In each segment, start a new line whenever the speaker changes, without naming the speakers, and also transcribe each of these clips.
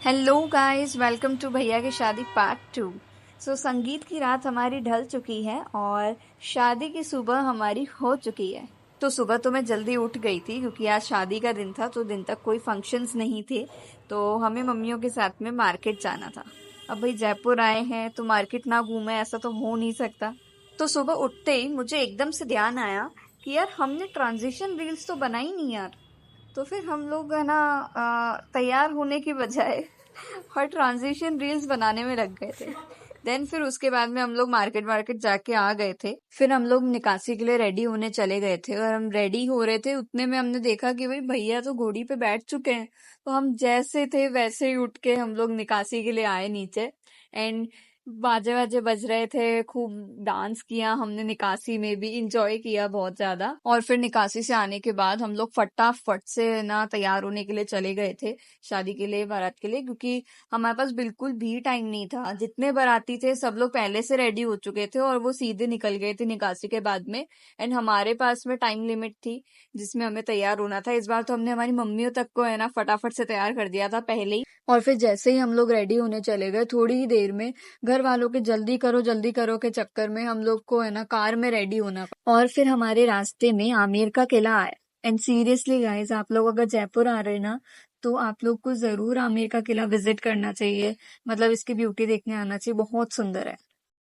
Hello guys, welcome to भैया की शादी पार्ट 2। संगीत की रात हमारी ढल चुकी है और शादी की सुबह हमारी हो चुकी है। तो सुबह तो मैं जल्दी उठ गई थी क्योंकि आज शादी का दिन था, तो दिन तक कोई फंक्शंस नहीं थे, तो हमें मम्मियों के साथ में मार्केट जाना था। अब भाई जयपुर आए हैं तो मार्केट ना घूमे ऐसा तो हो नहीं सकता। तो सुबह उठते ही मुझे एकदम से ध्यान आया कि यार हमने ट्रांजिशन रील्स तो बनाई नहीं यार। तो फिर हम लोग है ना तैयार होने की बजाय और ट्रांजिशन रील्स बनाने में लग गए थे। देन फिर उसके बाद में हम लोग मार्केट मार्केट जाके आ गए थे। फिर हम लोग निकासी के लिए रेडी होने चले गए थे और हम रेडी हो रहे थे, उतने में हमने देखा कि भाई भैया तो घोड़ी पे बैठ चुके हैं। तो हम जैसे थे वैसे ही उठ के हम लोग निकासी के लिए आए नीचे। एंड बाजे बाजे बज रहे थे, खूब डांस किया हमने, निकासी में भी इंजॉय किया बहुत ज्यादा। और फिर निकासी से आने के बाद हम लोग फटाफट से ना तैयार होने के लिए चले गए थे शादी के लिए, बारात के लिए, क्योंकि हमारे पास बिल्कुल भी टाइम नहीं था। जितने बाराती थे सब लोग पहले से रेडी हो चुके थे और वो सीधे निकल गए थे निकासी के बाद में। एंड हमारे पास में टाइम लिमिट थी जिसमें हमें तैयार होना था। इस बार तो हमने हमारी मम्मियों तक को है ना फटाफट से तैयार कर दिया था पहले ही। और फिर जैसे ही हम लोग रेडी होने चले गए, थोड़ी ही देर में घर वालों के जल्दी करो के चक्कर में हम लोग को है ना कार में रेडी होना पड़ा। और फिर हमारे रास्ते में आमेर का किला आया। एंड सीरियसली गाइज, आप लोग अगर जयपुर आ रहे हैं ना तो आप लोग को जरूर आमेर का किला विजिट करना चाहिए। मतलब इसकी ब्यूटी देखने आना चाहिए, बहुत सुंदर है।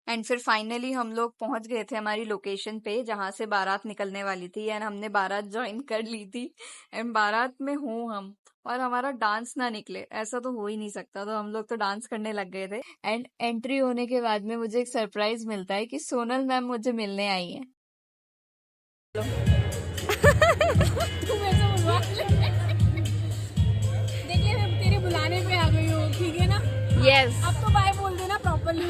एंड फिर फाइनली हम लोग पहुंच गए थे हमारी लोकेशन पे जहां से बारात निकलने वाली थी। एंड हमने बारात ज्वाइन कर ली थी। एंड बारात में हूँ हम, और हमारा डांस ना निकले ऐसा तो हो ही नहीं सकता, तो हम लोग तो डांस करने लग गए थे। एंड एंट्री होने के बाद में मुझे एक सरप्राइज मिलता है कि सोनल मैम मुझे मिलने आई हैं।
तुम ऐसा बुलवा देखिए, मैं तेरे बुलाने पे आ गई हूँ, ठीक है ना?
यस
अब तो बाय बोल देना प्रॉपर्ली।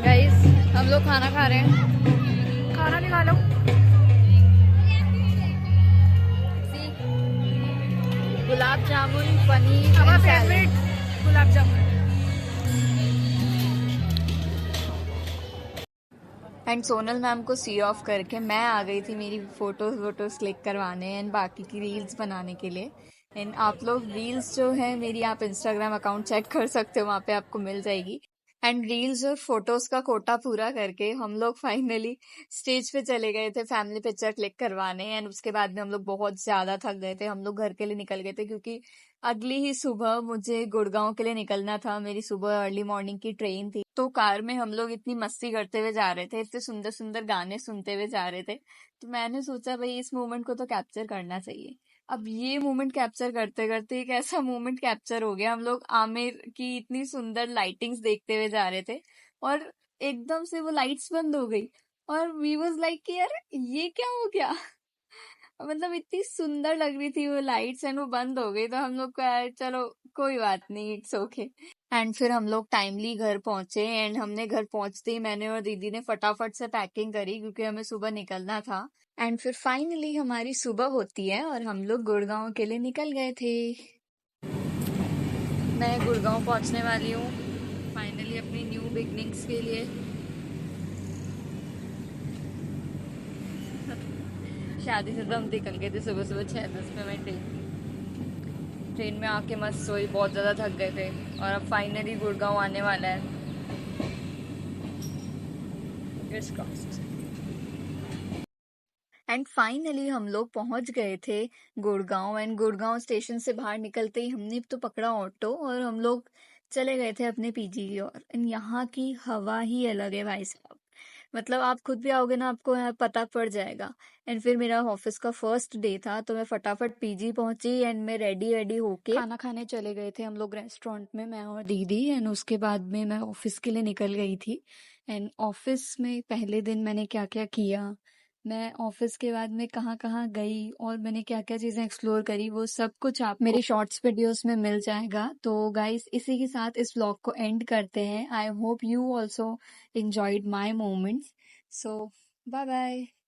गाइस, हम लोग खाना खा रहे हैं, खाना भी खा लो। गुलाब जामुन, पनीर,
हमारा favourite gulab jamun.
And Sonal ma'am को सी ऑफ करके मैं आ गई थी मेरी फोटोज वोटोज क्लिक करवाने एंड बाकी की रील्स बनाने के लिए। एंड आप लोग रील्स जो है मेरी, आप इंस्टाग्राम अकाउंट चेक कर सकते हो, वहाँ पे आपको मिल जाएगी। एंड रील्स और फोटोज का कोटा पूरा करके हम लोग फाइनली स्टेज पे चले गए थे फैमिली पिक्चर क्लिक करवाने। एंड उसके बाद में हम लोग बहुत ज्यादा थक गए थे, हम लोग घर के लिए निकल गए थे क्योंकि अगली ही सुबह मुझे गुड़गांव के लिए निकलना था। मेरी सुबह अर्ली मॉर्निंग की ट्रेन थी। तो कार में हम लोग इतनी मस्ती करते हुए जा रहे थे, इतने सुंदर सुंदर गाने सुनते हुए जा रहे थे। तो मैंने सोचा भाई इस मोमेंट को तो कैप्चर करना चाहिए। अब ये मोमेंट कैप्चर करते करते एक ऐसा मोमेंट कैप्चर हो गया, हम लोग आमिर की इतनी सुंदर लाइटिंग्स देखते हुए जा रहे थे और एकदम से वो लाइट्स बंद हो गई और वी वाज लाइक कि यार ये क्या हो गया। मतलब इतनी सुंदर लग रही थी वो लाइट्स एंड वो बंद हो गई, तो हम लोग को यार चलो कोई बात नहीं, इट्स ओके। एंड फिर हम लोग टाइमली घर पहुंचे। एंड हमने घर पहुंचते ही मैंने और दीदी ने फटाफट से पैकिंग करी क्योंकि हमें सुबह निकलना था। एंड फिर फाइनली हमारी सुबह होती है और हम लोग गुड़गांव के लिए निकल गए थे। मैं गुड़गांव पहुंचने वाली हूँ फाइनली अपनी न्यू बिगनिंग्स के लिए। शादी से तो हम निकल गए थे सुबह सुबह 6:10 में। मैं ट्रेन में आके मस्त सोई, बहुत ज़्यादा थक गए थे। और अब फाइनली गुड़गांव आने वाला है। एंड फाइनली हम लोग पहुंच गए थे गुड़गांव। एंड गुड़गांव स्टेशन से बाहर निकलते ही हमने तो पकड़ा ऑटो और हम लोग चले गए थे अपने पीजी की ओर। एंड यहाँ की हवा ही अलग है भाई साहब, मतलब आप खुद भी आओगे ना आपको यहाँ पता पड़ जाएगा। एंड फिर मेरा ऑफिस का फर्स्ट डे था तो मैं फटाफट पीजी पहुंची एंड मैं रेडी होके खाना खाने चले गए थे हम लोग रेस्टोरेंट में, मैं और दीदी। एंड उसके बाद में मैं ऑफिस के लिए निकल गई थी। एंड ऑफिस में पहले दिन मैंने क्या क्या किया, मैं ऑफिस के बाद में कहाँ कहाँ गई और मैंने क्या क्या चीजें एक्सप्लोर करी, वो सब कुछ आप मेरे शॉर्ट्स वीडियोस में मिल जाएगा। तो गाइस इसी के साथ इस व्लॉग को एंड करते हैं। I hope you also enjoyed my moments. So, bye bye.